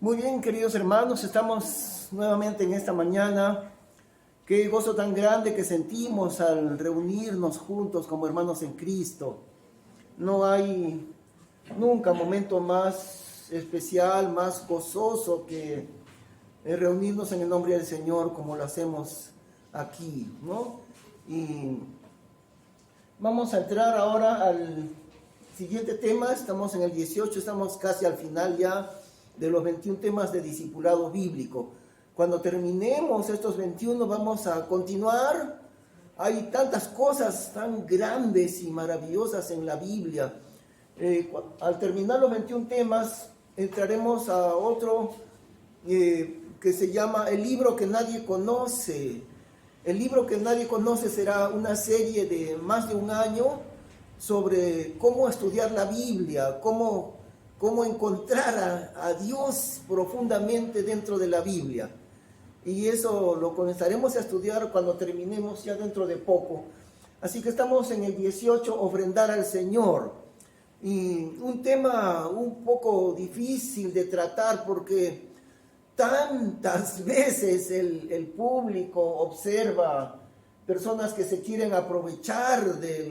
Muy bien, queridos hermanos, estamos nuevamente en esta mañana. Qué gozo tan grande que sentimos al reunirnos juntos como hermanos en Cristo. No hay nunca momento más especial, más gozoso que reunirnos en el nombre del Señor como lo hacemos aquí, ¿no? Y vamos a entrar ahora al siguiente tema. Estamos en el 18, estamos casi al final ya de los 21 temas de discipulado bíblico. Cuando terminemos estos 21 vamos a continuar. Hay tantas cosas tan grandes y maravillosas en la Biblia. Al terminar los 21 temas entraremos a otro que se llama El libro que nadie conoce. El libro que nadie conoce será una serie de más de un año sobre cómo estudiar la Biblia, cómo encontrar a Dios profundamente dentro de la Biblia. Y eso lo comenzaremos a estudiar cuando terminemos ya dentro de poco. Así que estamos en el 18, ofrendar al Señor. Y un tema un poco difícil de tratar porque tantas veces el público observa personas que se quieren aprovechar de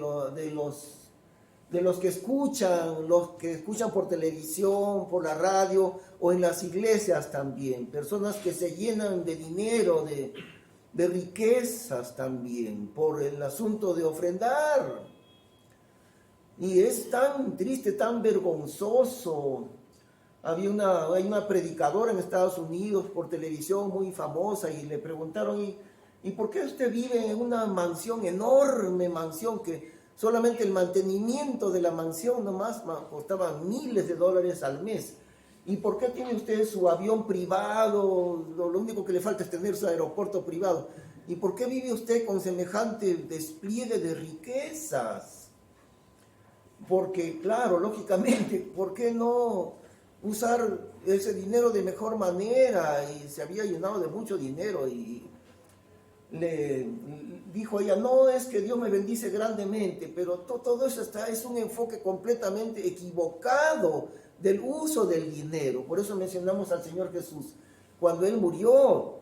los que escuchan por televisión, por la radio o en las iglesias también. Personas que se llenan de dinero, de riquezas también, por el asunto de ofrendar. Y es tan triste, tan vergonzoso. Hay una predicadora en Estados Unidos por televisión muy famosa y le preguntaron, ¿y por qué usted vive en una mansión, enorme mansión, que solamente el mantenimiento de la mansión nomás costaba miles de dólares al mes? ¿Y por qué tiene usted su avión privado? Lo único que le falta es tener su aeropuerto privado. ¿Y por qué vive usted con semejante despliegue de riquezas? Porque, claro, lógicamente, ¿por qué no usar ese dinero de mejor manera? Y se había llenado de mucho dinero y le dijo ella, no, es que Dios me bendice grandemente, pero todo eso es un enfoque completamente equivocado del uso del dinero. Por eso mencionamos al Señor Jesús. Cuando Él murió,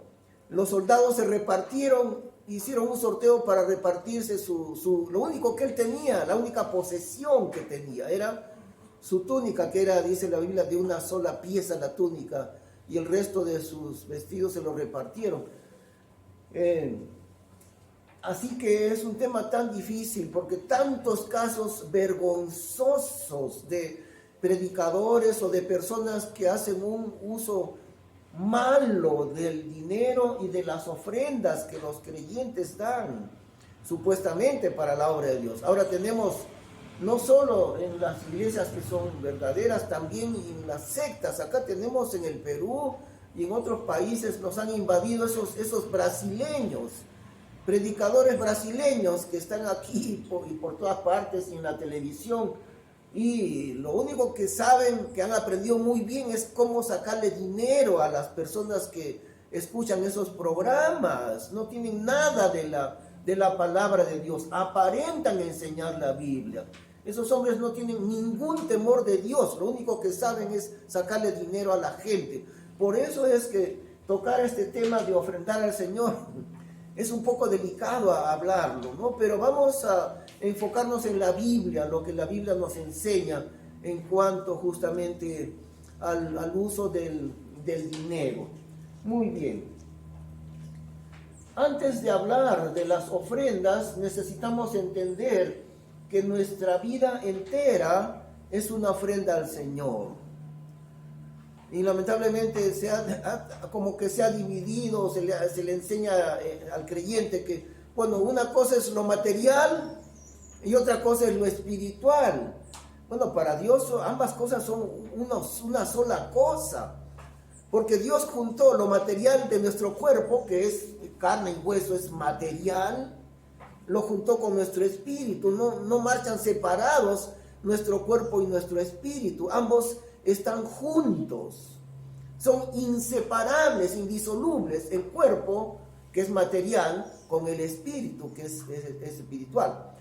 los soldados se repartieron, hicieron un sorteo para repartirse lo único que Él tenía, la única posesión que tenía, era su túnica, que era, dice la Biblia, de una sola pieza la túnica, y el resto de sus vestidos se lo repartieron. Así que es un tema tan difícil porque tantos casos vergonzosos de predicadores o de personas que hacen un uso malo del dinero y de las ofrendas que los creyentes dan supuestamente para la obra de Dios. Ahora tenemos no solo en las iglesias que son verdaderas, también en las sectas. Acá tenemos en el Perú y en otros países nos han invadido esos brasileños, predicadores brasileños que están aquí y por todas partes y en la televisión, y lo único que saben, que han aprendido muy bien, es cómo sacarle dinero a las personas que escuchan esos programas. No tienen nada de la palabra de Dios, aparentan enseñar la Biblia. Esos hombres no tienen ningún temor de Dios, lo único que saben es sacarle dinero a la gente. Por eso es que tocar este tema de ofrendar al Señor es un poco delicado a hablarlo, ¿no? Pero vamos a enfocarnos en la Biblia, lo que la Biblia nos enseña en cuanto justamente al uso del dinero. Muy bien. Antes de hablar de las ofrendas, necesitamos entender que nuestra vida entera es una ofrenda al Señor. Y lamentablemente como que se ha dividido, se le enseña al creyente que, bueno, una cosa es lo material y otra cosa es lo espiritual. Bueno, para Dios ambas cosas son una sola cosa, porque Dios juntó lo material de nuestro cuerpo, que es carne y hueso, es material, lo juntó con nuestro espíritu. No marchan separados nuestro cuerpo y nuestro espíritu, ambos están juntos, son inseparables, indisolubles, el cuerpo, que es material, con el espíritu, que es espiritual.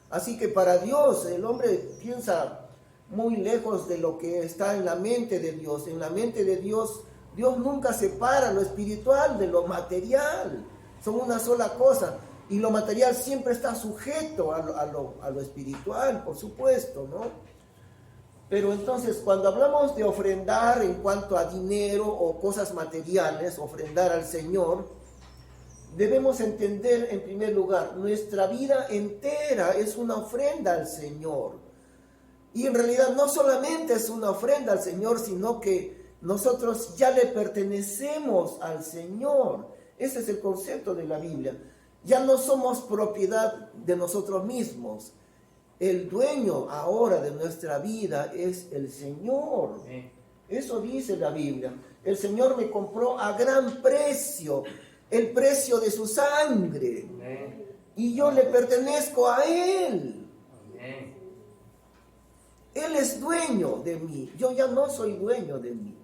Así que para Dios, el hombre piensa muy lejos de lo que está en la mente de Dios. En la mente de Dios Dios nunca separa lo espiritual de lo material. Son una sola cosa. Y lo material siempre está sujeto a lo espiritual, por supuesto, ¿no? Pero entonces, cuando hablamos de ofrendar en cuanto a dinero o cosas materiales, ofrendar al Señor, debemos entender en primer lugar, nuestra vida entera es una ofrenda al Señor. Y en realidad no solamente es una ofrenda al Señor, sino que nosotros ya le pertenecemos al Señor. Ese es el concepto de la Biblia. Ya no somos propiedad de nosotros mismos. El dueño ahora de nuestra vida es el Señor. Eso dice la Biblia. El Señor me compró a gran precio, el precio de su sangre. Y yo le pertenezco a Él. Él es dueño de mí. Yo ya no soy dueño de mí.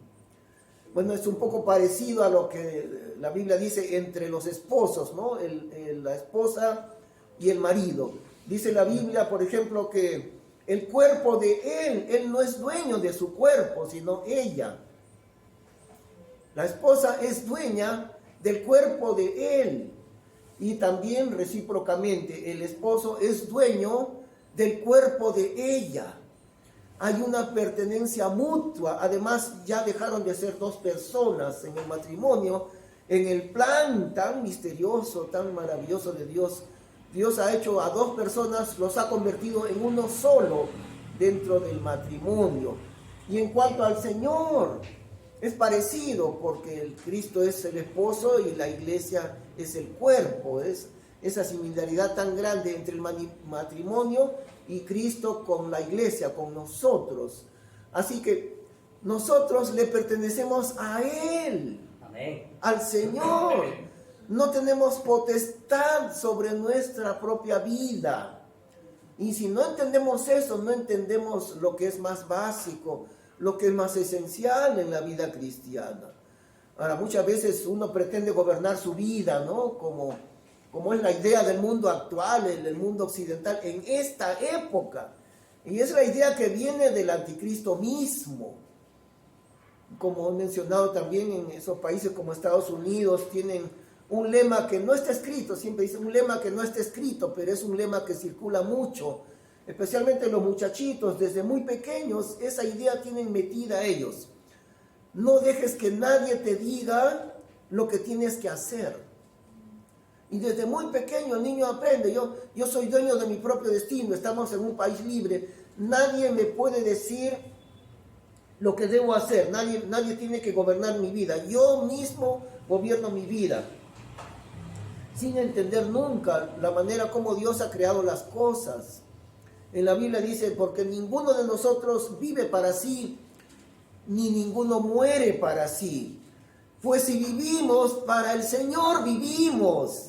Bueno, es un poco parecido a lo que la Biblia dice entre los esposos, ¿no? La esposa y el marido. Dice la Biblia, por ejemplo, que el cuerpo de él no es dueño de su cuerpo, sino ella. La esposa es dueña del cuerpo de él. Y también recíprocamente, el esposo es dueño del cuerpo de ella. Hay una pertenencia mutua. Además, ya dejaron de ser dos personas en el matrimonio. En el plan tan misterioso, tan maravilloso de Dios, Dios ha hecho a dos personas, los ha convertido en uno solo dentro del matrimonio. Y en cuanto al Señor, es parecido, porque el Cristo es el esposo y la iglesia es el cuerpo. Es esa similaridad tan grande entre el matrimonio y Cristo con la iglesia, con nosotros. Así que nosotros le pertenecemos a Él, amén, al Señor. No tenemos potestad sobre nuestra propia vida. Y si no entendemos eso, no entendemos lo que es más básico, lo que es más esencial en la vida cristiana. Ahora, muchas veces uno pretende gobernar su vida, ¿no? Como es la idea del mundo actual, el mundo occidental, en esta época. Y es la idea que viene del anticristo mismo. Como he mencionado también, en esos países como Estados Unidos tienen un lema que no está escrito, siempre dicen un lema que no está escrito, pero es un lema que circula mucho, especialmente los muchachitos, desde muy pequeños, esa idea tienen metida ellos. No dejes que nadie te diga lo que tienes que hacer. Y desde muy pequeño el niño aprende, yo soy dueño de mi propio destino, estamos en un país libre, nadie me puede decir lo que debo hacer, nadie tiene que gobernar mi vida, yo mismo gobierno mi vida, sin entender nunca la manera como Dios ha creado las cosas. En la Biblia dice, porque ninguno de nosotros vive para sí, ni ninguno muere para sí. Pues si vivimos, para el Señor vivimos.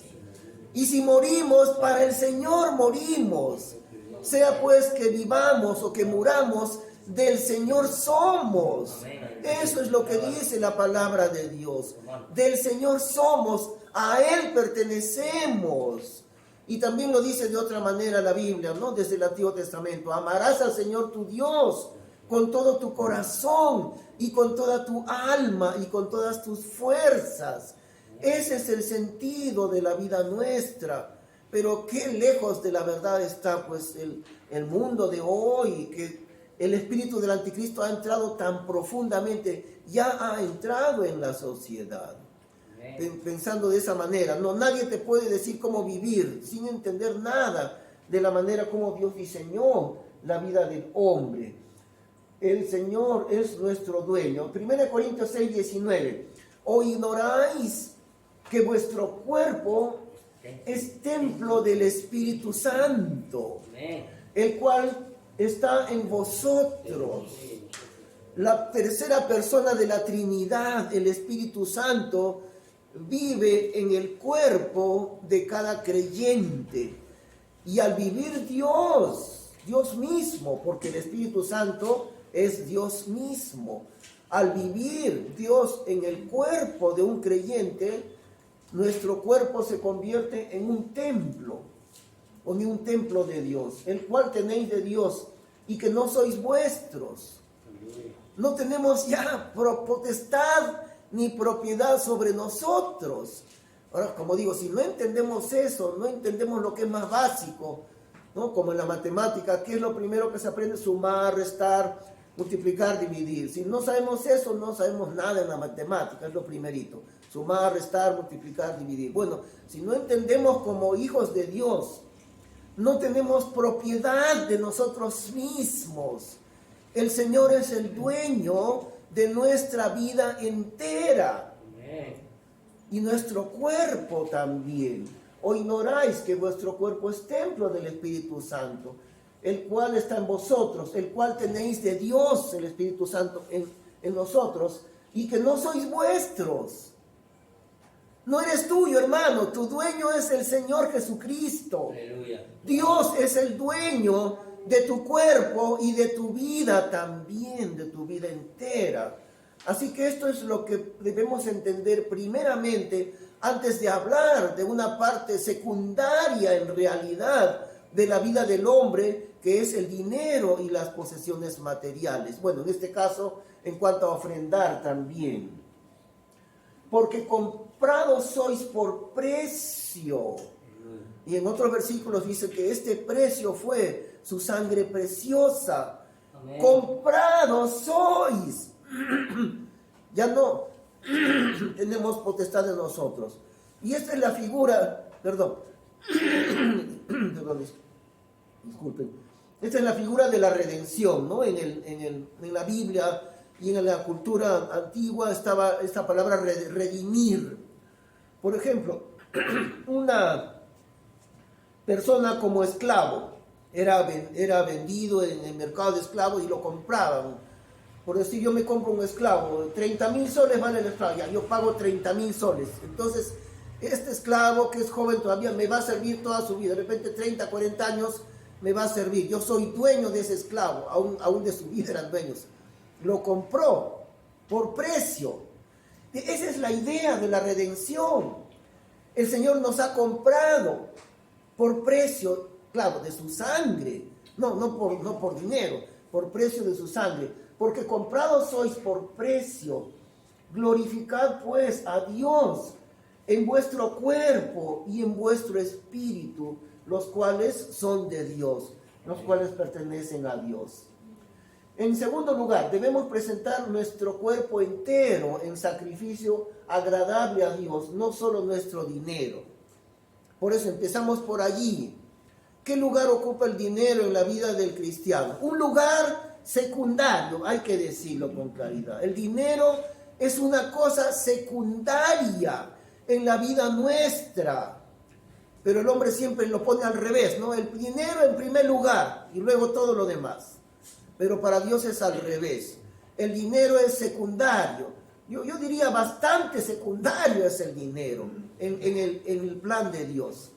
Y si morimos, para el Señor morimos. Sea pues que vivamos o que muramos, del Señor somos. Eso es lo que dice la palabra de Dios. Del Señor somos, a Él pertenecemos. Y también lo dice de otra manera la Biblia, ¿no? Desde el Antiguo Testamento. Amarás al Señor tu Dios con todo tu corazón y con toda tu alma y con todas tus fuerzas. Ese es el sentido de la vida nuestra. Pero qué lejos de la verdad está pues el mundo de hoy, que el espíritu del anticristo ha entrado tan profundamente, ya ha entrado en la sociedad. Pensando de esa manera, no, nadie te puede decir cómo vivir sin entender nada de la manera como Dios diseñó la vida del hombre. El Señor es nuestro dueño. 1 Corintios 6, 19. ¿O ignoráis que vuestro cuerpo es templo del Espíritu Santo, el cual está en vosotros? La tercera persona de la Trinidad, el Espíritu Santo, vive en el cuerpo de cada creyente. Y al vivir Dios mismo, porque el Espíritu Santo es Dios mismo, al vivir Dios en el cuerpo de un creyente, nuestro cuerpo se convierte en un templo, o en un templo de Dios, el cual tenéis de Dios y que no sois vuestros. No tenemos ya potestad ni propiedad sobre nosotros. Ahora, como digo, si no entendemos eso, no entendemos lo que es más básico, ¿no? Como en la matemática, ¿qué es lo primero que se aprende? Sumar, restar, multiplicar, dividir. Si no sabemos eso, no sabemos nada en la matemática, es lo primerito. Sumar, restar, multiplicar, dividir. Bueno, si no entendemos como hijos de Dios, no tenemos propiedad de nosotros mismos. El Señor es el dueño de nuestra vida entera. Amén. Y nuestro cuerpo también. ¿O ignoráis que vuestro cuerpo es templo del Espíritu Santo, el cual está en vosotros, el cual tenéis de Dios, el Espíritu Santo, en nosotros, y que no sois vuestros? No eres tuyo, hermano, tu dueño es el Señor Jesucristo. Aleluya. Dios es el dueño de tu cuerpo y de tu vida también, de tu vida entera. Así que esto es lo que debemos entender primeramente antes de hablar de una parte secundaria en realidad de la vida del hombre, que es el dinero y las posesiones materiales. Bueno, en este caso, en cuanto a ofrendar también. Porque comprados sois por precio. Y en otros versículos dice que este precio fue su sangre preciosa. Amén. Comprados sois. Ya no tenemos potestad de nosotros. Y esta es la figura, disculpen. Esta es la figura de la redención, ¿no? En la Biblia y en la cultura antigua estaba esta palabra redimir. Por ejemplo, una persona como esclavo era vendido en el mercado de esclavos y lo compraban. Por decir, yo me compro un esclavo, 30.000 soles vale el esclavo, ya, yo pago 30.000 soles. Entonces, este esclavo que es joven todavía me va a servir toda su vida. De repente, 30, 40 años me va a servir. Yo soy dueño de ese esclavo, aún de su vida eran dueños. Lo compró por precio. Esa es la idea de la redención. El Señor nos ha comprado por precio, claro, de su sangre. No por dinero, por precio de su sangre. Porque comprados sois por precio. Glorificad pues a Dios en vuestro cuerpo y en vuestro espíritu, los cuales son de Dios, los cuales pertenecen a Dios. En segundo lugar, debemos presentar nuestro cuerpo entero en sacrificio agradable a Dios, no solo nuestro dinero. Por eso empezamos por allí. ¿Qué lugar ocupa el dinero en la vida del cristiano? Un lugar secundario, hay que decirlo con claridad. El dinero es una cosa secundaria en la vida nuestra, pero el hombre siempre lo pone al revés, ¿no? El dinero en primer lugar y luego todo lo demás. Pero para Dios es al revés. El dinero es secundario. Yo diría bastante secundario es el dinero en el plan de Dios.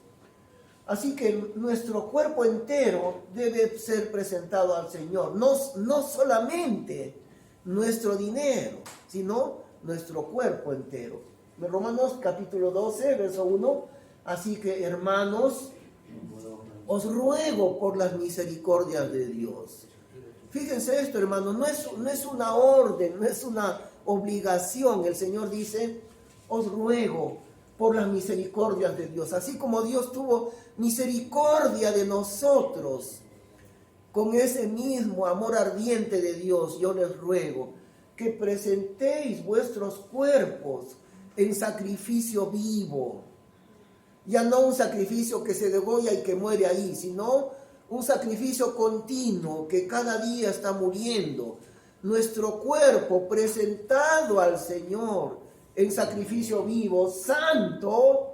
Así que nuestro cuerpo entero debe ser presentado al Señor. No solamente nuestro dinero, sino nuestro cuerpo entero. En Romanos capítulo 12, verso 1. Así que, hermanos, os ruego por las misericordias de Dios. Fíjense esto, hermanos, no es una orden, no es una obligación. El Señor dice, os ruego por las misericordias de Dios. Así como Dios tuvo misericordia de nosotros, con ese mismo amor ardiente de Dios, yo les ruego que presentéis vuestros cuerpos en sacrificio vivo. Ya no un sacrificio que se degolla y que muere ahí, sino un sacrificio continuo que cada día está muriendo. Nuestro cuerpo presentado al Señor en sacrificio vivo, santo,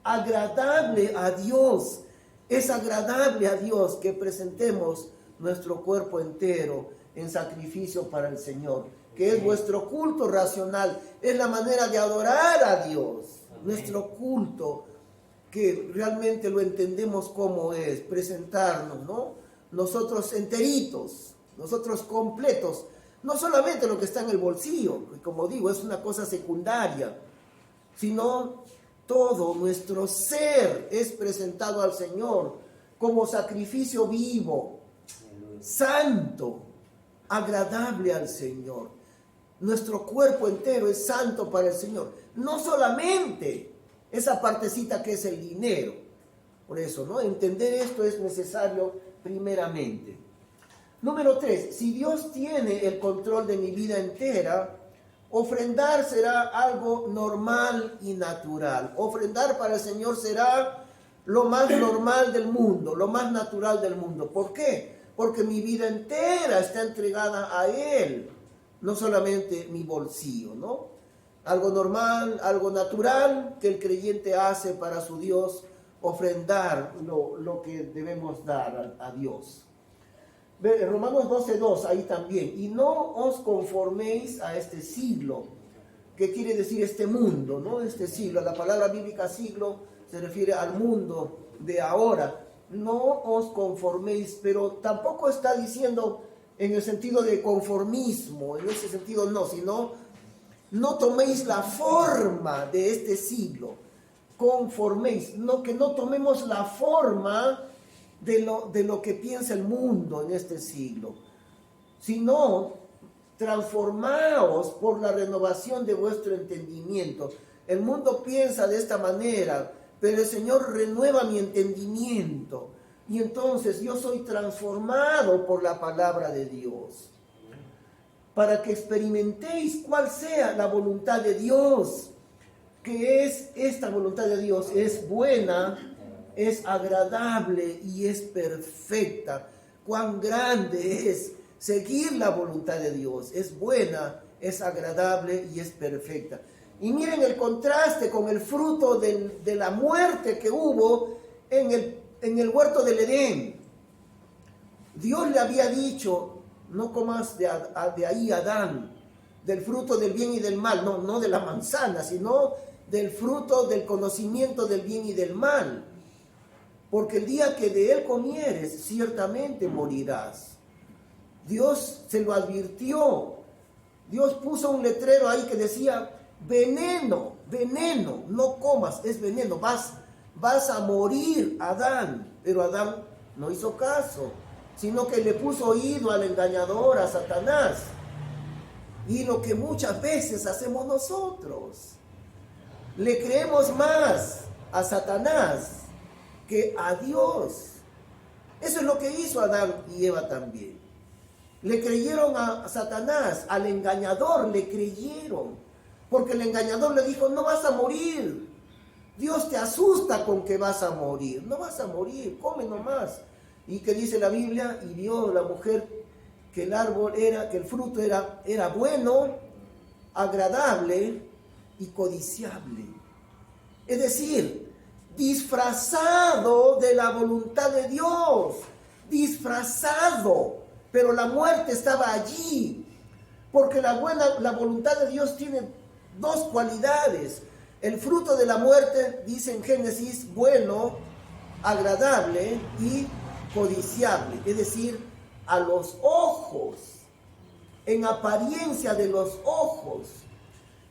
agradable a Dios. Es agradable a Dios que presentemos nuestro cuerpo entero en sacrificio para el Señor, que es vuestro culto racional, es la manera de adorar a Dios. Amén. Nuestro culto, que realmente lo entendemos como es, presentarnos, ¿no? Nosotros enteritos, nosotros completos, no solamente lo que está en el bolsillo, como digo, es una cosa secundaria, sino todo nuestro ser es presentado al Señor como sacrificio vivo, santo, agradable al Señor. Nuestro cuerpo entero es santo para el Señor. No solamente esa partecita que es el dinero. Por eso, ¿no? Entender esto es necesario primeramente. Número 3, si Dios tiene el control de mi vida entera, ofrendar será algo normal y natural. Ofrendar para el Señor será lo más normal del mundo, lo más natural del mundo. ¿Por qué? Porque mi vida entera está entregada a Él, no solamente mi bolsillo, ¿no? Algo normal, algo natural que el creyente hace para su Dios, ofrendar lo que debemos dar a Dios. Romanos 12:2, ahí también. Y no os conforméis a este siglo. ¿Qué quiere decir este mundo, no? Este siglo. La palabra bíblica siglo se refiere al mundo de ahora. No os conforméis, pero tampoco está diciendo en el sentido de conformismo, en ese sentido no, sino no toméis la forma de este siglo. Conforméis, no, que no tomemos la forma de lo que piensa el mundo en este siglo, sino transformaos por la renovación de vuestro entendimiento. El mundo piensa de esta manera, pero el Señor renueva mi entendimiento, y entonces yo soy transformado por la palabra de Dios, para que experimentéis cuál sea la voluntad de Dios. Que es esta voluntad de Dios? Es buena, es agradable y es perfecta. Cuán grande es seguir la voluntad de Dios. Es buena, es agradable y es perfecta. Y miren el contraste con el fruto de la muerte que hubo en el huerto del Edén. Dios le había dicho, no comas de ahí, Adán, del fruto del bien y del mal, no de la manzana, sino del fruto del conocimiento del bien y del mal. Porque el día que de él comieres, ciertamente morirás. Dios se lo advirtió. Dios puso un letrero ahí que decía, veneno, veneno, no comas, es veneno, vas a morir, Adán. Pero Adán no hizo caso, sino que le puso oído al engañador, a Satanás. Y lo que muchas veces hacemos nosotros, le creemos más a Satanás que a Dios. Eso es lo que hizo Adán y Eva también. Le creyeron a Satanás, al engañador le creyeron, porque el engañador le dijo, no vas a morir. Dios te asusta con que vas a morir. No vas a morir, come nomás. ¿Y qué dice la Biblia? Y vio la mujer que el fruto era bueno, agradable y codiciable. Es decir, disfrazado de la voluntad de Dios, disfrazado, pero la muerte estaba allí, porque la voluntad de Dios tiene dos cualidades. El fruto de la muerte, dice en Génesis, bueno, agradable y codiciable, es decir, a los ojos, en apariencia de los ojos,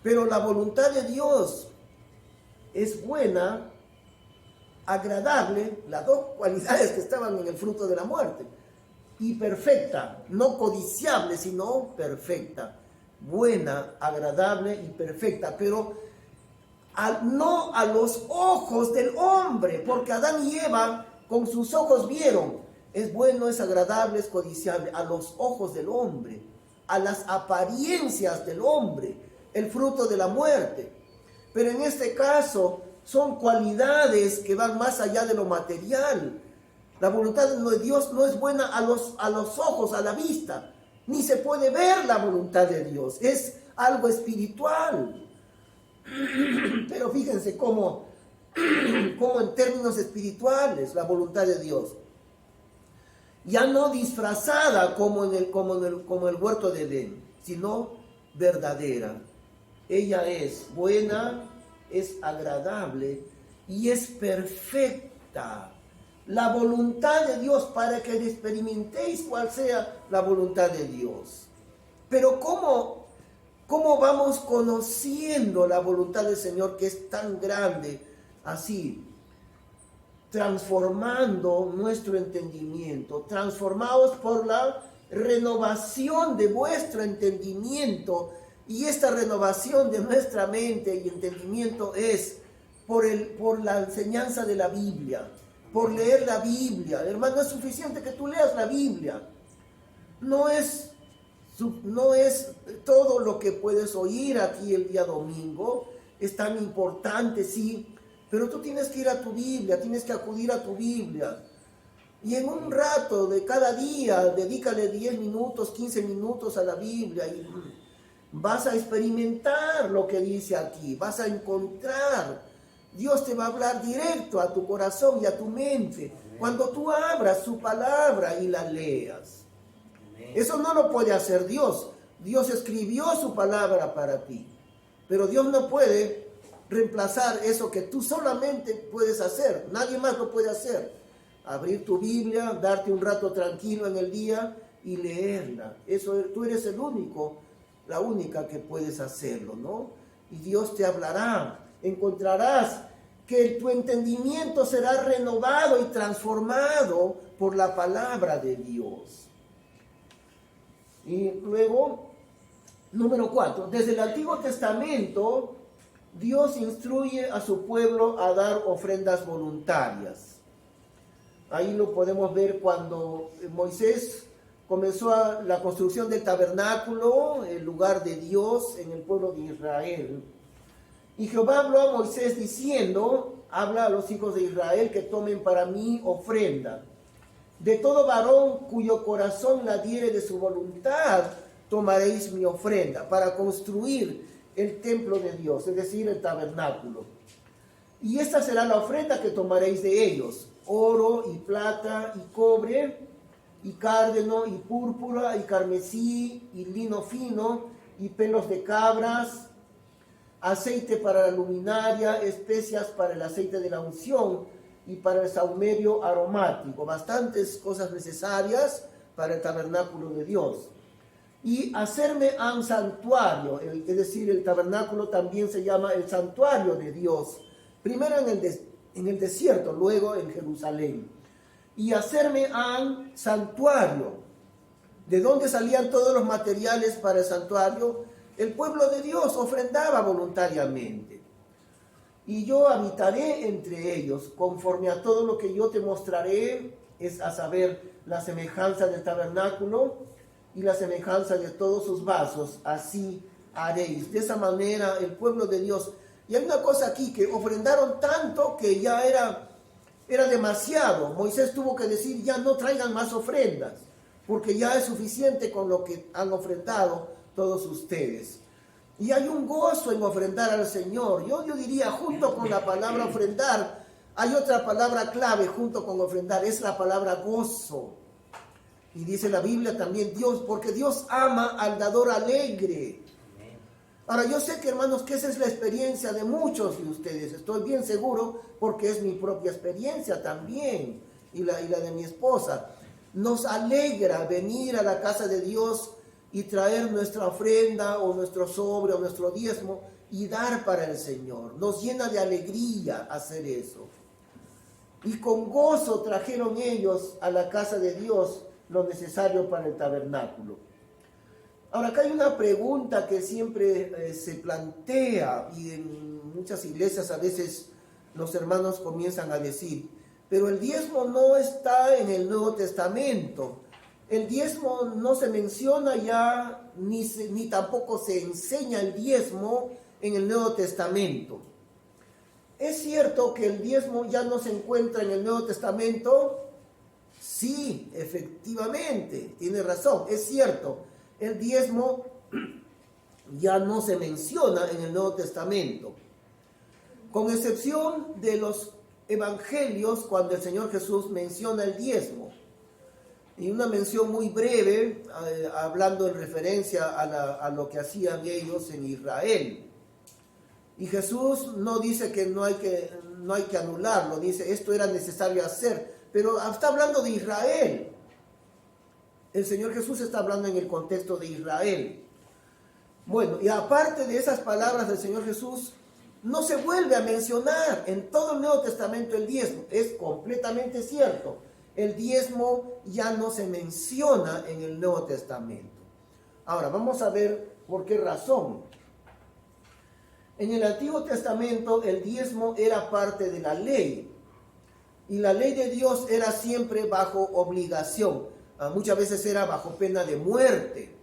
pero la voluntad de Dios es buena, agradable, las dos cualidades que estaban en el fruto de la muerte, y perfecta, no codiciable, sino perfecta, buena, agradable y perfecta, pero no a los ojos del hombre, porque Adán y Eva con sus ojos vieron, es bueno, es agradable, es codiciable, a los ojos del hombre, a las apariencias del hombre, el fruto de la muerte. Pero en este caso son cualidades que van más allá de lo material. La voluntad de Dios no es buena a los ojos, a la vista, ni se puede ver la voluntad de Dios, es algo espiritual. Pero fíjense cómo en términos espirituales la voluntad de Dios, ya no disfrazada como el huerto de Edén, sino verdadera. Ella es buena, es agradable y es perfecta. La voluntad de Dios, para que experimentéis cuál sea la voluntad de Dios. Pero ¿cómo vamos conociendo la voluntad del Señor, que es tan grande? Así, transformando nuestro entendimiento, transformados por la renovación de vuestro entendimiento, Y esta renovación de nuestra mente y entendimiento es por la enseñanza de la Biblia, por leer la Biblia. Hermano, es suficiente que tú leas la Biblia. No es todo lo que puedes oír aquí el día domingo, es tan importante, sí, pero tú tienes que ir a tu Biblia, tienes que acudir a tu Biblia. Y en un rato de cada día, dedícale 10 minutos, 15 minutos a la Biblia y vas a experimentar lo que dice aquí, vas a encontrar. Dios te va a hablar directo a tu corazón y a tu mente cuando tú abras su palabra y la leas. Eso no lo puede hacer Dios. Dios escribió su palabra para ti, pero Dios no puede reemplazar eso que tú solamente puedes hacer. Nadie más lo puede hacer. Abrir tu Biblia, darte un rato tranquilo en el día y leerla. Eso, tú eres el único, la única que puedes hacerlo, ¿no? Y Dios te hablará. Encontrarás que tu entendimiento será renovado y transformado por la palabra de Dios. Y luego, número 4, desde el Antiguo Testamento, Dios instruye a su pueblo a dar ofrendas voluntarias. Ahí lo podemos ver cuando Moisés comenzó la construcción del tabernáculo, el lugar de Dios en el pueblo de Israel. Y Jehová habló a Moisés diciendo, habla a los hijos de Israel que tomen para mí ofrenda. De todo varón cuyo corazón la diere de su voluntad, tomaréis mi ofrenda para construir el templo de Dios, es decir, el tabernáculo. Y esta será la ofrenda que tomaréis de ellos: oro y plata y cobre y cárdeno y púrpura y carmesí y lino fino y pelos de cabras, aceite para la luminaria, especias para el aceite de la unción y para el sahumerio aromático. Bastantes cosas necesarias para el tabernáculo de Dios. Y hacerme un santuario, es decir, el tabernáculo también se llama el santuario de Dios. Primero en el desierto, luego en Jerusalén. Y hacerme un santuario. ¿De dónde salían todos los materiales para el santuario? El pueblo de Dios ofrendaba voluntariamente. Y yo habitaré entre ellos, conforme a todo lo que yo te mostraré, es a saber, la semejanza del tabernáculo y la semejanza de todos sus vasos, así haréis. De esa manera el pueblo de Dios. Y hay una cosa aquí, que ofrendaron tanto que ya era demasiado. Moisés tuvo que decir, ya no traigan más ofrendas, porque ya es suficiente con lo que han ofrendado todos ustedes. Y hay un gozo en ofrendar al Señor. Yo diría, junto con la palabra ofrendar, hay otra palabra clave junto con ofrendar, es la palabra gozo. Y dice la Biblia también, Dios, porque Dios ama al dador alegre. Ahora, yo sé que, hermanos, que esa es la experiencia de muchos de ustedes. Estoy bien seguro porque es mi propia experiencia también y la de mi esposa. Nos alegra venir a la casa de Dios y traer nuestra ofrenda o nuestro sobre o nuestro diezmo y dar para el Señor. Nos llena de alegría hacer eso. Y con gozo trajeron ellos a la casa de Dios lo necesario para el tabernáculo. Ahora, acá hay una pregunta que siempre se plantea, y en muchas iglesias a veces los hermanos comienzan a decir, pero el diezmo no está en el Nuevo Testamento. El diezmo no se menciona ya, ni tampoco se enseña el diezmo en el Nuevo Testamento. ¿Es cierto que el diezmo ya no se encuentra en el Nuevo Testamento? Sí, efectivamente, tiene razón, es cierto. El diezmo ya no se menciona en el Nuevo Testamento, con excepción de los evangelios cuando el Señor Jesús menciona el diezmo. Y una mención muy breve, hablando en referencia a lo que hacían ellos en Israel. Y Jesús no dice que no hay que anularlo, dice esto era necesario hacer, pero está hablando de Israel. El Señor Jesús está hablando en el contexto de Israel. Bueno, y aparte de esas palabras del Señor Jesús, no se vuelve a mencionar en todo el Nuevo Testamento el diezmo. Es completamente cierto. El diezmo ya no se menciona en el Nuevo Testamento. Ahora, vamos a ver ¿Por qué razón? En el Antiguo Testamento el diezmo era parte de la ley. Y la ley de Dios era siempre bajo obligación. Muchas veces era bajo pena de muerte.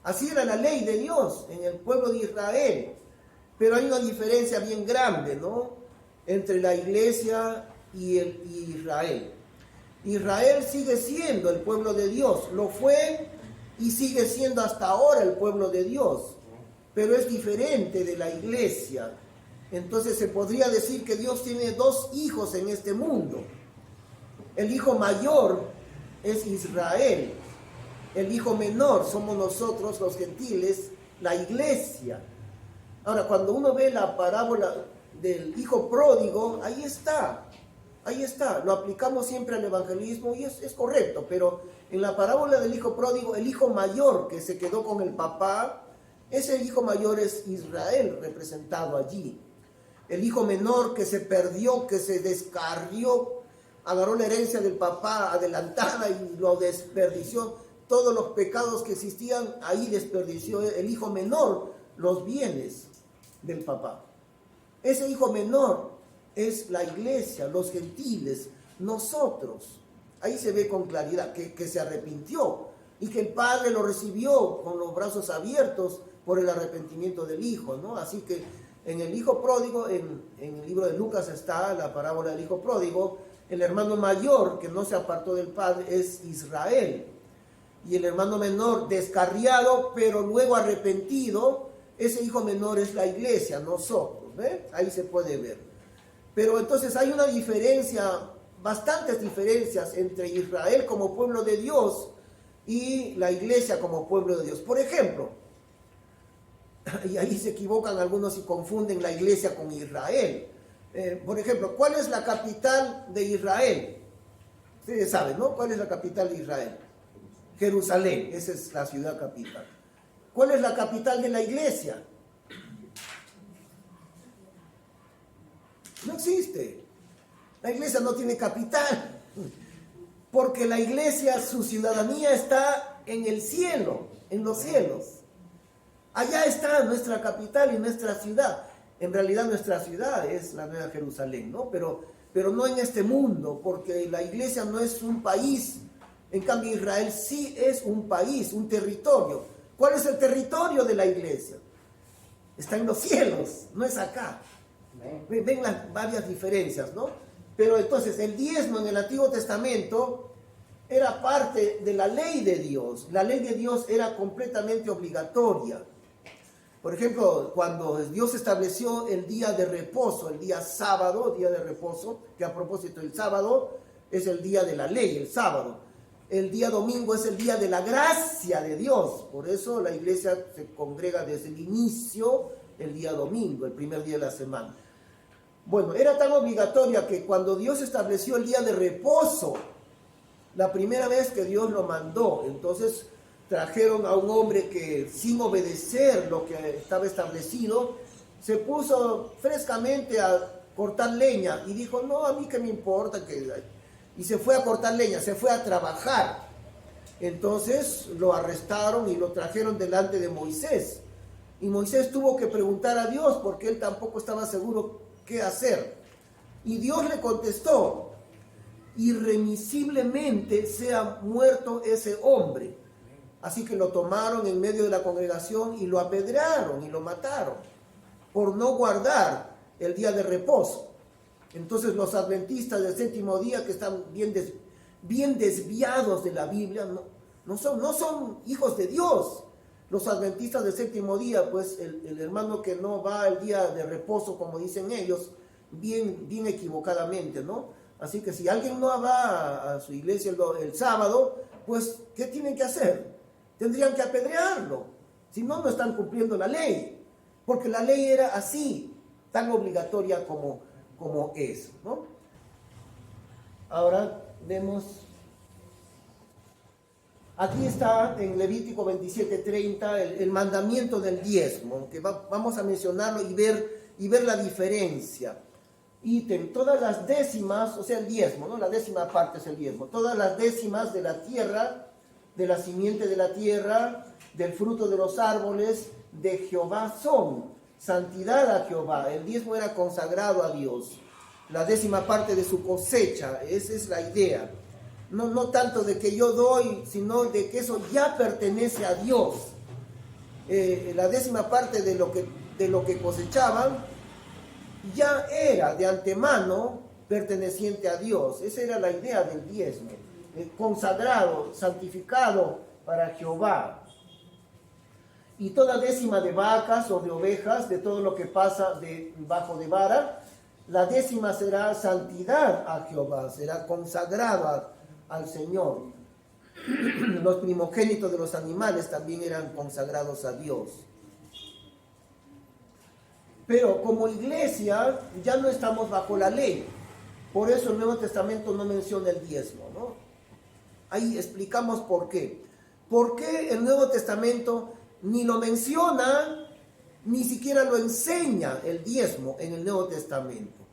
Así era la ley de Dios en el pueblo de Israel. Pero hay una diferencia bien grande, ¿no?, entre la iglesia y Israel. Israel sigue siendo el pueblo de Dios. Lo fue y sigue siendo hasta ahora el pueblo de Dios. Pero es diferente de la iglesia. Entonces se podría decir que Dios tiene dos hijos en este mundo. El hijo mayor es Israel. El hijo menor somos nosotros los gentiles, la iglesia. Ahora, cuando uno ve la parábola del hijo pródigo, ahí está. Lo aplicamos siempre al evangelismo y es correcto, pero en la parábola del hijo pródigo, el hijo mayor que se quedó con el papá, ese hijo mayor es Israel representado allí. El hijo menor que se perdió, que se descarrió, agarró la herencia del papá adelantada y lo desperdició. Todos los pecados que existían, ahí desperdició el hijo menor los bienes del papá. Ese hijo menor es la iglesia, los gentiles, nosotros. Ahí se ve con claridad que se arrepintió y que el padre lo recibió con los brazos abiertos por el arrepentimiento del hijo, ¿no? Así que en el hijo pródigo, en el libro de Lucas está la parábola del hijo pródigo. El hermano mayor que no se apartó del padre es Israel. Y el hermano menor descarriado, pero luego arrepentido, ese hijo menor es la iglesia, nosotros, ¿ve? Ahí se puede ver. Pero entonces hay una diferencia, bastantes diferencias entre Israel como pueblo de Dios y la iglesia como pueblo de Dios. Por ejemplo, y ahí se equivocan algunos y confunden la iglesia con Israel. Por ejemplo, ¿cuál es la capital de Israel? Ustedes saben, ¿no? ¿Cuál es la capital de Israel? Jerusalén, esa es la ciudad capital. ¿Cuál es la capital de la iglesia? No existe. La iglesia no tiene capital, porque la iglesia, su ciudadanía está en el cielo, en los cielos. Allá está nuestra capital y nuestra ciudad. En realidad nuestra ciudad es la Nueva Jerusalén, ¿no? Pero no en este mundo, porque la iglesia no es un país. En cambio, Israel sí es un país, un territorio. ¿Cuál es el territorio de la iglesia? Está en los cielos, no es acá. Ven las varias diferencias, ¿no? Pero entonces el diezmo en el Antiguo Testamento era parte de la ley de Dios. La ley de Dios era completamente obligatoria. Por ejemplo, cuando Dios estableció el día de reposo, el día sábado, día de reposo, que a propósito el sábado es el día de la ley, el sábado. El día domingo es el día de la gracia de Dios. Por eso la iglesia se congrega desde el inicio, el día domingo, el primer día de la semana. Bueno, era tan obligatoria que cuando Dios estableció el día de reposo, la primera vez que Dios lo mandó, entonces trajeron a un hombre que sin obedecer lo que estaba establecido, se puso frescamente a cortar leña y dijo, no, a mí qué me importa y se fue a cortar leña, se fue a trabajar. Entonces lo arrestaron y lo trajeron delante de Moisés. Y Moisés tuvo que preguntar a Dios porque él tampoco estaba seguro qué hacer. Y Dios le contestó, irremisiblemente sea muerto ese hombre. Así que lo tomaron en medio de la congregación y lo apedrearon y lo mataron por no guardar el día de reposo. Entonces los adventistas del séptimo día, que están bien desviados de la Biblia, no son hijos de Dios. Los adventistas del séptimo día, pues el hermano que no va al día de reposo, como dicen ellos, bien equivocadamente, ¿no? Así que si alguien no va a su iglesia el sábado, pues ¿qué tienen que hacer? Tendrían que apedrearlo. Si no, no están cumpliendo la ley. Porque la ley era así, tan obligatoria como es, ¿no? Ahora vemos, aquí está en Levítico 27:30 el mandamiento del diezmo, que vamos a mencionarlo y ver la diferencia. Ítem, todas las décimas, o sea el diezmo, ¿no? La décima parte es el diezmo. Todas las décimas de la tierra de la simiente de la tierra, del fruto de los árboles, de Jehová son. Santidad a Jehová. El diezmo era consagrado a Dios. La 10ª de su cosecha, esa es la idea. No tanto de que yo doy, sino de que eso ya pertenece a Dios. La 10ª de lo que cosechaban ya era de antemano perteneciente a Dios. Esa era la idea del diezmo, consagrado, santificado para Jehová. Y toda 10ª de vacas o de ovejas, de todo lo que pasa debajo de vara, la 10ª será santidad a Jehová, será consagrada al Señor. Los primogénitos de los animales también eran consagrados a Dios. Pero como iglesia ya no estamos bajo la ley. Por eso el Nuevo Testamento no menciona el diezmo, ¿no? Ahí explicamos por qué. ¿Por qué el Nuevo Testamento ni lo menciona, ni siquiera lo enseña el diezmo en el Nuevo Testamento?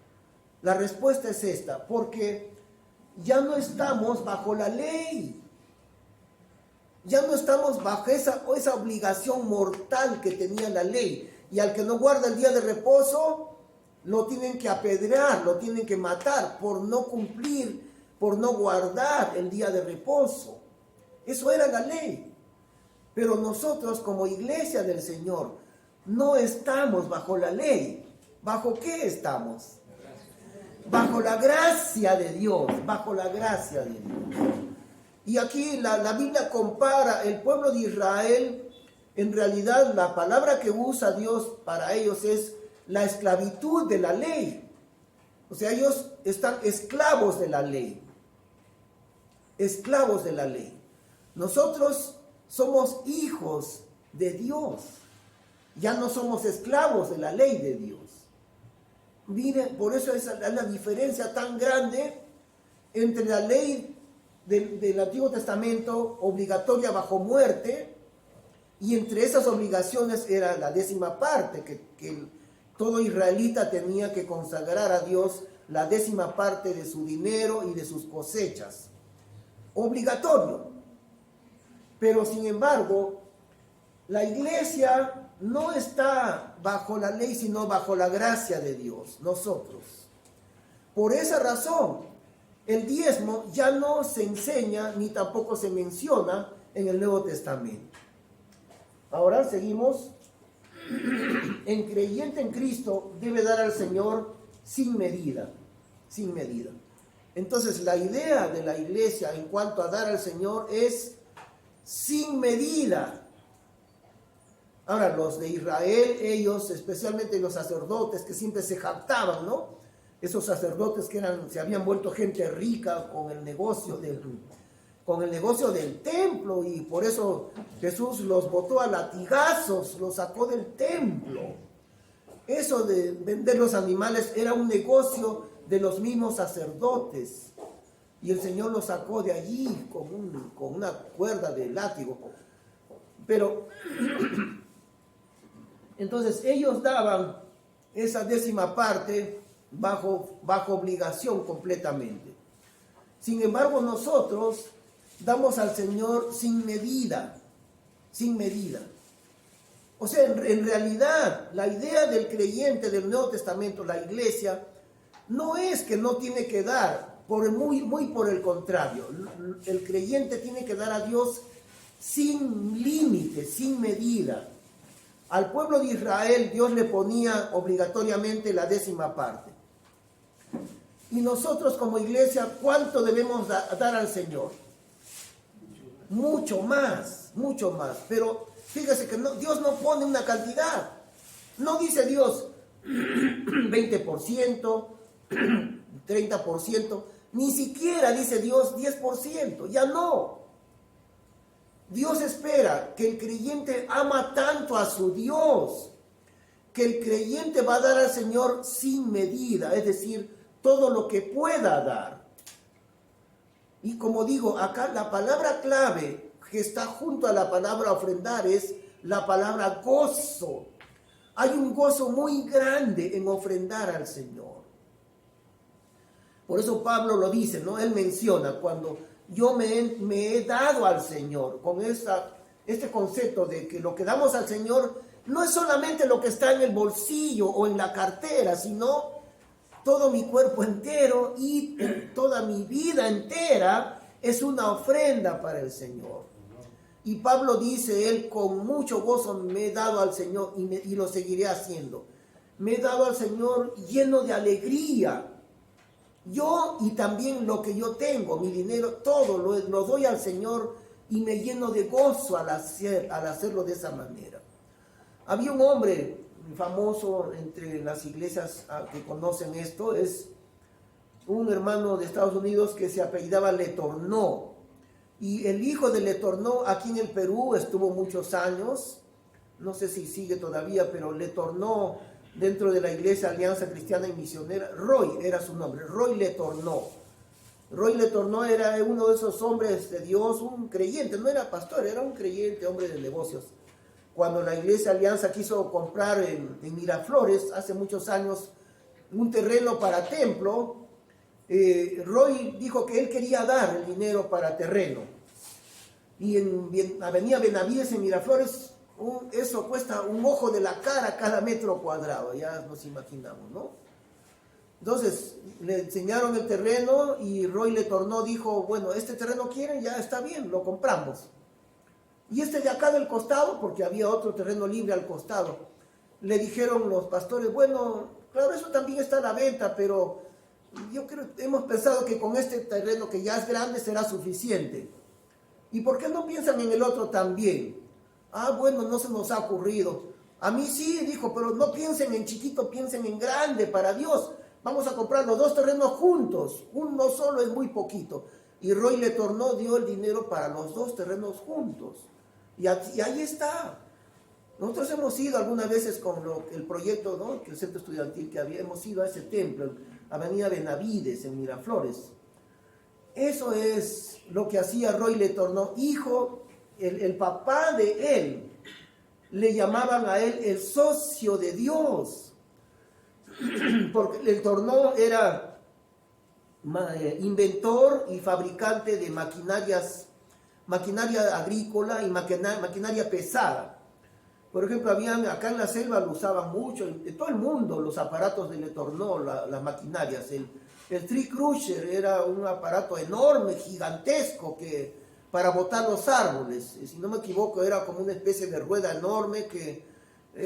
La respuesta es esta: porque ya no estamos bajo la ley. Ya no estamos bajo esa obligación mortal que tenía la ley. Y al que no guarda el día de reposo, lo tienen que apedrear, lo tienen que matar por no cumplir, por no guardar el día de reposo. Eso era la ley. Pero nosotros como iglesia del Señor no estamos bajo la ley. ¿Bajo qué estamos? Bajo la gracia de Dios, bajo la gracia de Dios. Y aquí la Biblia compara el pueblo de Israel. En realidad la palabra que usa Dios para ellos es la esclavitud de la ley. O sea, ellos están esclavos de la ley. Esclavos de la ley. Nosotros somos hijos de Dios. Ya no somos esclavos de la ley de Dios. Miren, por eso es la diferencia tan grande entre la ley del Antiguo Testamento, obligatoria bajo muerte, y entre esas obligaciones era la 10ª que todo israelita tenía que consagrar a Dios la 10ª de su dinero y de sus cosechas. Obligatorio. Pero sin embargo, la iglesia no está bajo la ley, sino bajo la gracia de Dios, nosotros. Por esa razón, el diezmo ya no se enseña ni tampoco se menciona en el Nuevo Testamento. Ahora seguimos. El creyente en Cristo debe dar al Señor sin medida, sin medida. Entonces la idea de la iglesia en cuanto a dar al Señor es sin medida. Ahora, los de Israel, ellos, especialmente los sacerdotes que siempre se jactaban, ¿no? Esos sacerdotes que se habían vuelto gente rica con el negocio del templo, y por eso Jesús los botó a latigazos, los sacó del templo. Eso de vender los animales era un negocio de los mismos sacerdotes, y el Señor los sacó de allí con una cuerda de látigo. Pero entonces ellos daban esa 10ª bajo obligación completamente. Sin embargo, nosotros damos al Señor sin medida, sin medida. O sea, en realidad, la idea del creyente del Nuevo Testamento, la iglesia, no es que no tiene que dar, muy por el contrario. El creyente tiene que dar a Dios sin límite, sin medida. Al pueblo de Israel, Dios le ponía obligatoriamente la 10ª. Y nosotros como iglesia, ¿cuánto debemos dar al Señor? Mucho más, mucho más. Pero fíjese que Dios no pone una cantidad. No dice Dios 20%, 30%, ni siquiera dice Dios 10%, ya no. Dios espera que el creyente ama tanto a su Dios, que el creyente va a dar al Señor sin medida, es decir, todo lo que pueda dar. Y como digo, acá la palabra clave que está junto a la palabra ofrendar es la palabra gozo. Hay un gozo muy grande en ofrendar al Señor. Por eso Pablo lo dice, ¿no? Él menciona cuando yo me he dado al Señor, con este concepto de que lo que damos al Señor no es solamente lo que está en el bolsillo o en la cartera, sino todo mi cuerpo entero y toda mi vida entera es una ofrenda para el Señor. Y Pablo dice, él con mucho gozo me he dado al Señor y lo seguiré haciendo. Me he dado al Señor lleno de alegría. Yo y también lo que yo tengo, mi dinero, todo lo doy al Señor y me lleno de gozo al hacerlo de esa manera. Había un hombre famoso entre las iglesias que conocen esto, es un hermano de Estados Unidos que se apellidaba Letourneau. Y el hijo de Letourneau aquí en el Perú estuvo muchos años, no sé si sigue todavía, pero Letourneau dentro de la iglesia Alianza Cristiana y Misionera, Roy era su nombre, Roy Letourneau. Roy Letourneau era uno de esos hombres de Dios, un creyente, no era pastor, era un creyente, hombre de negocios. Cuando la iglesia Alianza quiso comprar en Miraflores, hace muchos años, un terreno para templo, Roy dijo que él quería dar el dinero para terreno. Y en Avenida Benavides, en Miraflores, eso cuesta un ojo de la cara cada metro cuadrado, ya nos imaginamos, ¿no? Entonces, le enseñaron el terreno y Roy Letourneau dijo, bueno, este terreno quieren, ya está bien, lo compramos. Y este de acá del costado, porque había otro terreno libre al costado, le dijeron los pastores, bueno, claro, eso también está a la venta, pero yo creo, hemos pensado que con este terreno que ya es grande será suficiente. ¿Y por qué no piensan en el otro también? Ah, bueno, no se nos ha ocurrido. A mí sí, dijo, pero no piensen en chiquito, piensen en grande para Dios. Vamos a comprar los dos terrenos juntos. Uno solo es muy poquito. Y Roy Letourneau dio el dinero para los dos terrenos juntos. Y ahí está. Nosotros hemos ido algunas veces con el proyecto, ¿no?, que el centro estudiantil que había, hemos ido a ese templo, Avenida Benavides, en Miraflores. Eso es lo que hacía Roy Letourneau, hijo, el papá de él. Le llamaban a él el socio de Dios, porque Letourneau era inventor y fabricante de maquinaria agrícola y maquinaria pesada. Por ejemplo, acá en la selva lo usaban mucho, en todo el mundo, los aparatos de Letourneau, las maquinarias. El tree crusher era un aparato enorme, gigantesco, para botar los árboles. Si no me equivoco, era como una especie de rueda enorme que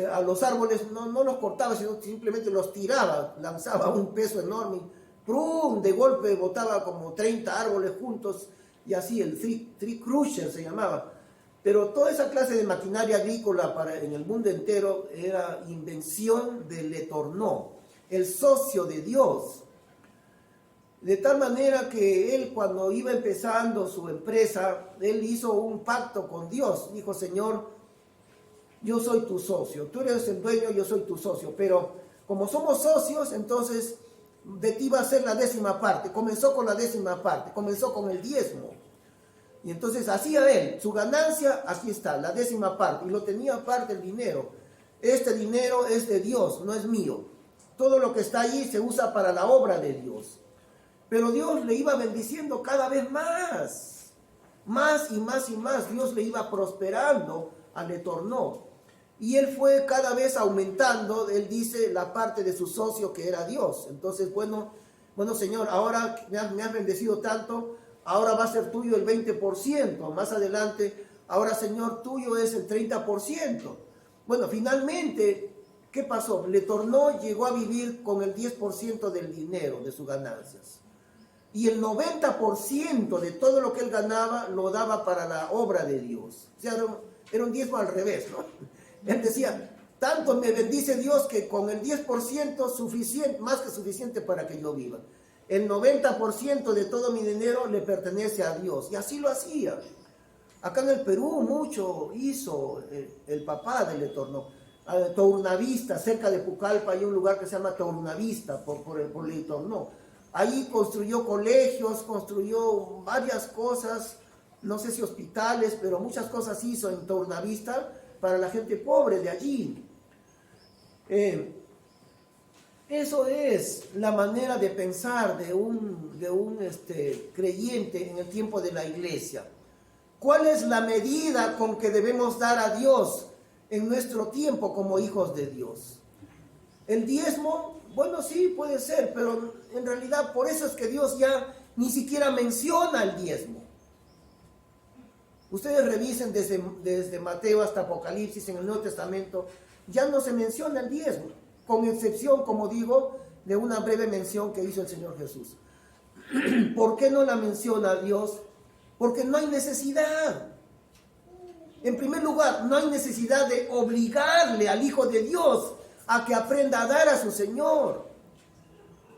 a los árboles no los cortaba, sino simplemente los tiraba, lanzaba un peso enorme. ¡Prum! De golpe botaba como 30 árboles juntos, y así el tree crusher se llamaba. Pero toda esa clase de maquinaria agrícola en el mundo entero era invención de Letourneau, el socio de Dios. De tal manera que él, cuando iba empezando su empresa, él hizo un pacto con Dios. Dijo, Señor, yo soy tu socio, tú eres el dueño, yo soy tu socio. Pero como somos socios, entonces de ti va a ser la 10ª parte. Comenzó con la 10ª parte, comenzó con el diezmo. Y entonces hacía él, su ganancia, aquí está, la 10ª parte. Y lo tenía aparte el dinero. Este dinero es de Dios, no es mío. Todo lo que está allí se usa para la obra de Dios. Pero Dios le iba bendiciendo cada vez más y más y más. Dios le iba prosperando a Letourneau. Y él fue cada vez aumentando, él dice, la parte de su socio que era Dios. Entonces, bueno Señor, ahora me has bendecido tanto, ahora va a ser tuyo el 20%. Más adelante, ahora Señor, tuyo es el 30%. Bueno, finalmente, ¿qué pasó? Letourneau llegó a vivir con el 10% del dinero, de sus ganancias. Y el 90% de todo lo que él ganaba lo daba para la obra de Dios. O sea, era un diezmo al revés, ¿no? Él decía, tanto me bendice Dios que con el 10% suficiente, más que suficiente para que yo viva. El 90% de todo mi dinero le pertenece a Dios. Y así lo hacía. Acá en el Perú mucho hizo el papá de Letourneau. Tournavista, cerca de Pucallpa, hay un lugar que se llama Tournavista por Letourneau. Ahí construyó colegios, construyó varias cosas, no sé si hospitales, pero muchas cosas hizo en Tournavista para la gente pobre de allí. Eso es la manera de pensar de un creyente en el tiempo de la iglesia. ¿Cuál es la medida con que debemos dar a Dios en nuestro tiempo como hijos de Dios? El diezmo, bueno, sí, puede ser, pero en realidad por eso es que Dios ya ni siquiera menciona el diezmo. Ustedes revisen desde Mateo hasta Apocalipsis en el Nuevo Testamento, ya no se menciona el diezmo, con excepción, como digo, de una breve mención que hizo el Señor Jesús. ¿Por qué no la menciona Dios? Porque no hay necesidad. En primer lugar, no hay necesidad de obligarle al Hijo de Dios a que aprenda a dar a su Señor.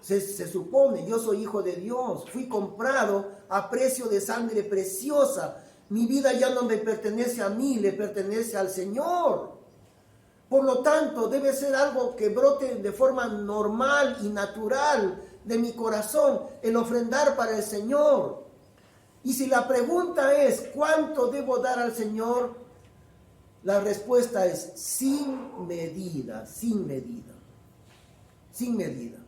Se supone, yo soy hijo de Dios, fui comprado a precio de sangre preciosa. Mi vida ya no me pertenece a mí, le pertenece al Señor. Por lo tanto, debe ser algo que brote de forma normal y natural de mi corazón, el ofrendar para el Señor. Y si la pregunta es, ¿cuánto debo dar al Señor? La respuesta es sin medida, sin medida, sin medida.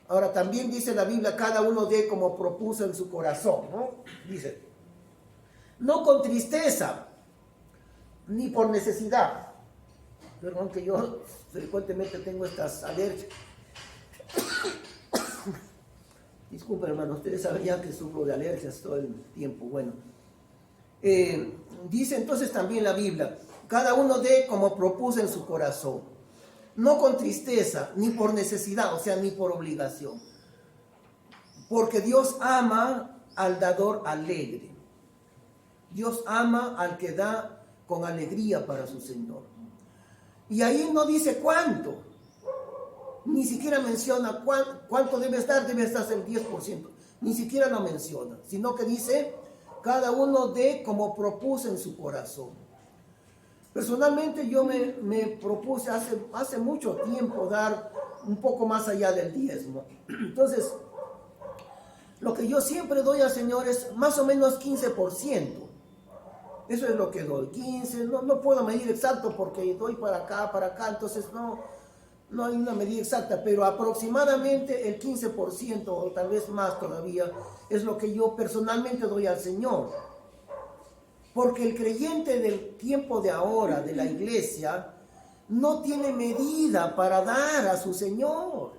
Ahora también dice la Biblia, cada uno dé como propuso en su corazón, ¿no? Dice, no con tristeza, ni por necesidad. Perdón que yo frecuentemente tengo estas alergias. Disculpen, hermano, ustedes sabían que sufro de alergias todo el tiempo. Bueno, dice entonces también la Biblia, cada uno dé como propuso en su corazón, no con tristeza, ni por necesidad, o sea, ni por obligación. Porque Dios ama al dador alegre. Dios ama al que da con alegría para su Señor. Y ahí no dice cuánto. Ni siquiera menciona cuánto debes dar el 10%. Ni siquiera lo menciona. Sino que dice, cada uno dé como propuso en su corazón. Personalmente yo me propuse hace mucho tiempo dar un poco más allá del diezmo. Entonces, lo que yo siempre doy al Señor es más o menos 15%. Eso es lo que doy, 15, no puedo medir exacto porque doy para acá, entonces no hay una medida exacta, pero aproximadamente el 15% o tal vez más todavía es lo que yo personalmente doy al Señor. Porque el creyente del tiempo de ahora, de la iglesia, no tiene medida para dar a su Señor.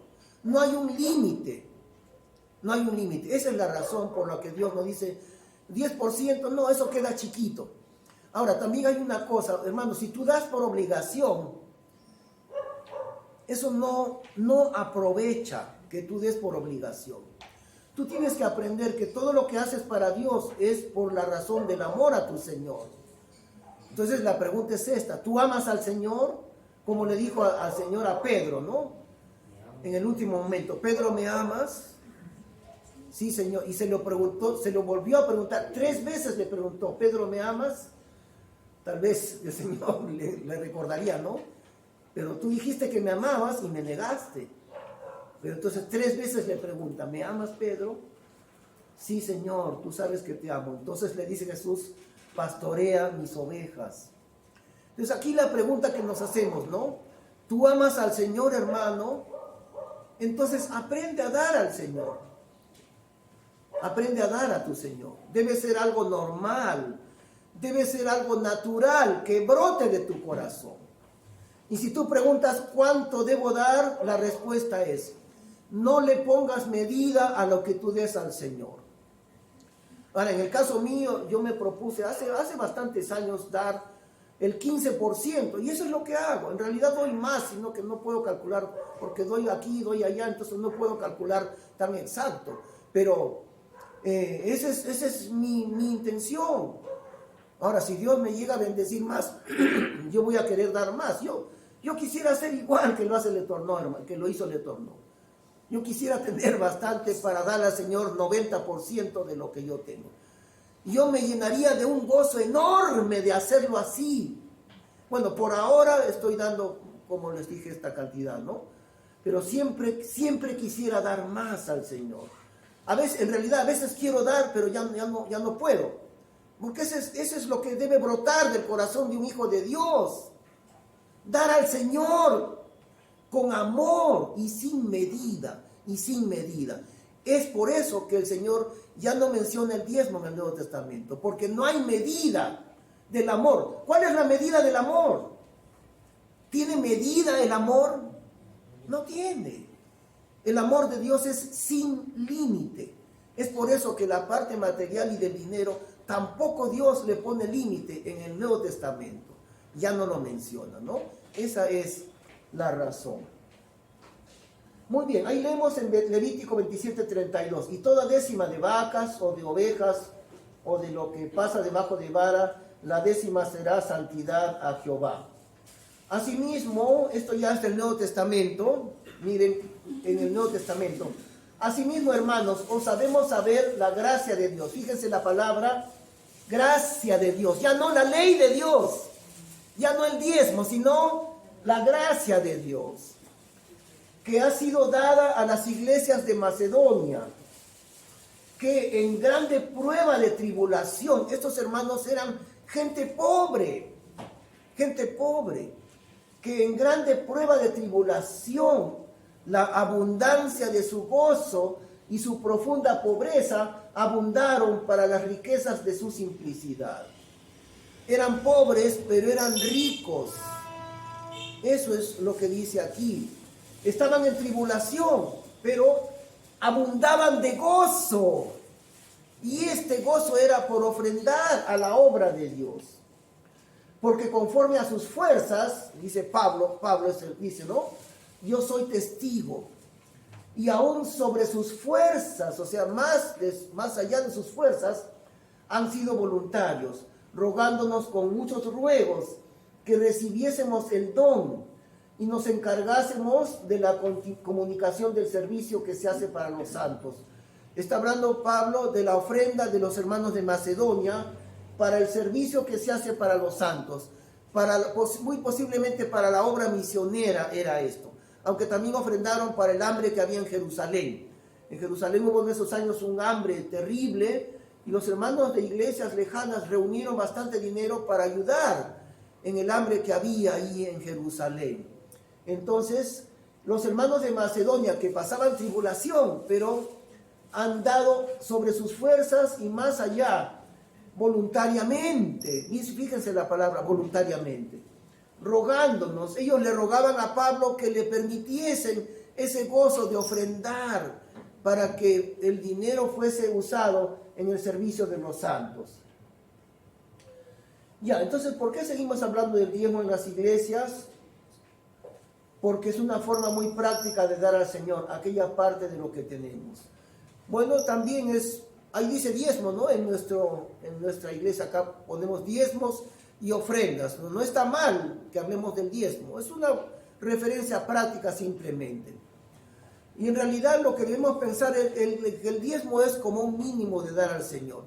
No hay un límite. No hay un límite. Esa es la razón por la que Dios nos dice 10%, no, eso queda chiquito. Ahora, también hay una cosa, hermano, si tú das por obligación, eso no aprovecha que tú des por obligación. Tú tienes que aprender que todo lo que haces para Dios es por la razón del amor a tu Señor. Entonces la pregunta es esta, ¿tú amas al Señor? Como le dijo al Señor a Pedro, ¿no? En el último momento, Pedro, ¿me amas? Sí, Señor. Y se lo preguntó, se lo volvió a preguntar, 3 veces le preguntó, Pedro, ¿me amas? Tal vez el Señor le recordaría, ¿no? Pero tú dijiste que me amabas y me negaste. Pero entonces 3 veces le pregunta, ¿me amas, Pedro? Sí, Señor, tú sabes que te amo. Entonces le dice Jesús, pastorea mis ovejas. Entonces aquí la pregunta que nos hacemos, ¿no? ¿Tú amas al Señor, hermano? Entonces aprende a dar al Señor. Aprende a dar a tu Señor. Debe ser algo normal. Debe ser algo natural que brote de tu corazón. Y si tú preguntas cuánto debo dar, la respuesta es, no le pongas medida a lo que tú des al Señor. Ahora, en el caso mío, yo me propuse hace bastantes años dar el 15%, y eso es lo que hago. En realidad doy más, sino que no puedo calcular, porque doy aquí, doy allá, entonces no puedo calcular tan exacto. Pero esa es mi intención. Ahora, si Dios me llega a bendecir más, yo voy a querer dar más. Yo quisiera ser igual que lo hace el Eterno, hermano, que lo hizo el Eterno. Yo quisiera tener bastante para darle al Señor 90% de lo que yo tengo. Yo me llenaría de un gozo enorme de hacerlo así. Bueno, por ahora estoy dando, como les dije, esta cantidad, ¿no? Pero siempre quisiera dar más al Señor. A veces, en realidad, a veces quiero dar, pero ya no puedo. Porque eso es lo que debe brotar del corazón de un hijo de Dios. Dar al Señor con amor y sin medida, y sin medida. Es por eso que el Señor ya no menciona el diezmo en el Nuevo Testamento, porque no hay medida del amor. ¿Cuál es la medida del amor? ¿Tiene medida el amor? No tiene. El amor de Dios es sin límite. Es por eso que la parte material y del dinero tampoco Dios le pone límite en el Nuevo Testamento. Ya no lo menciona, ¿no? Esa es la razón. Muy bien, ahí leemos en Levítico 27:32. Y toda décima de vacas o de ovejas o de lo que pasa debajo de vara, la décima será santidad a Jehová. Asimismo, esto ya es del Nuevo Testamento. Miren, en el Nuevo Testamento. Asimismo, hermanos, os sabemos saber la gracia de Dios. Fíjense la palabra gracia de Dios. Ya no la ley de Dios. Ya no el diezmo, sino la gracia de Dios, que ha sido dada a las iglesias de Macedonia, que en grande prueba de tribulación, estos hermanos eran gente pobre, que en grande prueba de tribulación, la abundancia de su gozo y su profunda pobreza abundaron para las riquezas de su simplicidad. Eran pobres, pero eran ricos. Eso es lo que dice aquí. Estaban en tribulación, pero abundaban de gozo. Y este gozo era por ofrendar a la obra de Dios. Porque conforme a sus fuerzas, dice Pablo dice, ¿no? Yo soy testigo. Y aún sobre sus fuerzas, o sea, más allá de sus fuerzas, han sido voluntarios, rogándonos con muchos ruegos que recibiésemos el don y nos encargásemos de la comunicación del servicio que se hace para los santos. Está hablando Pablo de la ofrenda de los hermanos de Macedonia para el servicio que se hace para los santos. Muy posiblemente para la obra misionera era esto. Aunque también ofrendaron para el hambre que había en Jerusalén. En Jerusalén hubo en esos años un hambre terrible y los hermanos de iglesias lejanas reunieron bastante dinero para ayudar en el hambre que había ahí en Jerusalén. Entonces, los hermanos de Macedonia que pasaban tribulación, pero han dado sobre sus fuerzas y más allá, voluntariamente. Y fíjense la palabra, voluntariamente. Rogándonos, ellos le rogaban a Pablo que le permitiesen ese gozo de ofrendar para que el dinero fuese usado en el servicio de los santos. Ya, entonces, ¿por qué seguimos hablando del diezmo en las iglesias? Porque es una forma muy práctica de dar al Señor aquella parte de lo que tenemos. Bueno, también ahí dice diezmo, ¿no? En nuestra iglesia acá ponemos diezmos y ofrendas. No está mal que hablemos del diezmo, es una referencia práctica simplemente. Y en realidad lo que debemos pensar es que el diezmo es como un mínimo de dar al Señor.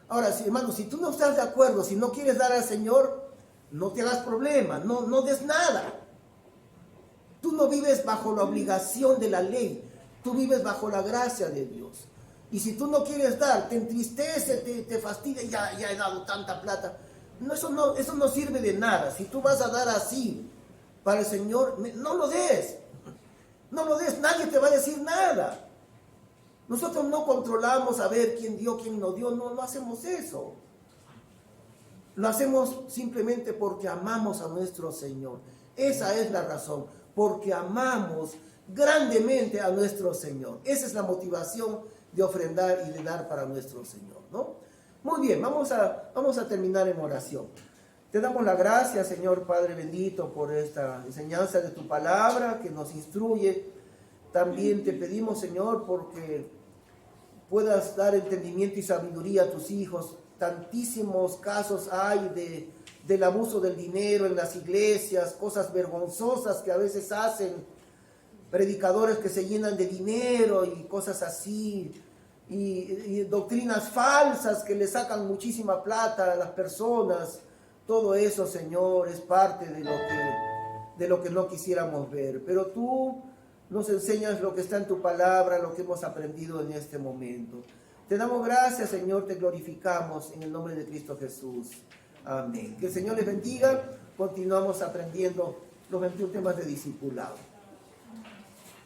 Ahora, hermano, si tú no estás de acuerdo, si no quieres dar al Señor, no te hagas problema, no des nada. Tú no vives bajo la obligación de la ley, tú vives bajo la gracia de Dios. Y si tú no quieres dar, te entristece, te fastidia, ya he dado tanta plata. No, eso no sirve de nada. Si tú vas a dar así para el Señor, no lo des. No lo des, nadie te va a decir nada. Nosotros no controlamos a ver quién dio, quién no dio, no hacemos eso. Lo hacemos simplemente porque amamos a nuestro Señor. Esa es la razón, porque amamos grandemente a nuestro Señor. Esa es la motivación de ofrendar y de dar para nuestro Señor, ¿no? Muy bien, vamos a terminar en oración. Te damos la gracia, Señor Padre bendito, por esta enseñanza de tu palabra que nos instruye. También te pedimos, Señor, porque puedas dar entendimiento y sabiduría a tus hijos. Tantísimos casos hay del abuso del dinero en las iglesias, cosas vergonzosas que a veces hacen predicadores que se llenan de dinero y cosas así. Y doctrinas falsas que le sacan muchísima plata a las personas. Todo eso, Señor, es parte de lo que no quisiéramos ver. Pero tú nos enseñas lo que está en tu palabra, lo que hemos aprendido en este momento. Te damos gracias, Señor, te glorificamos en el nombre de Cristo Jesús. Amén. Que el Señor les bendiga. Continuamos aprendiendo los 21 temas de discipulado.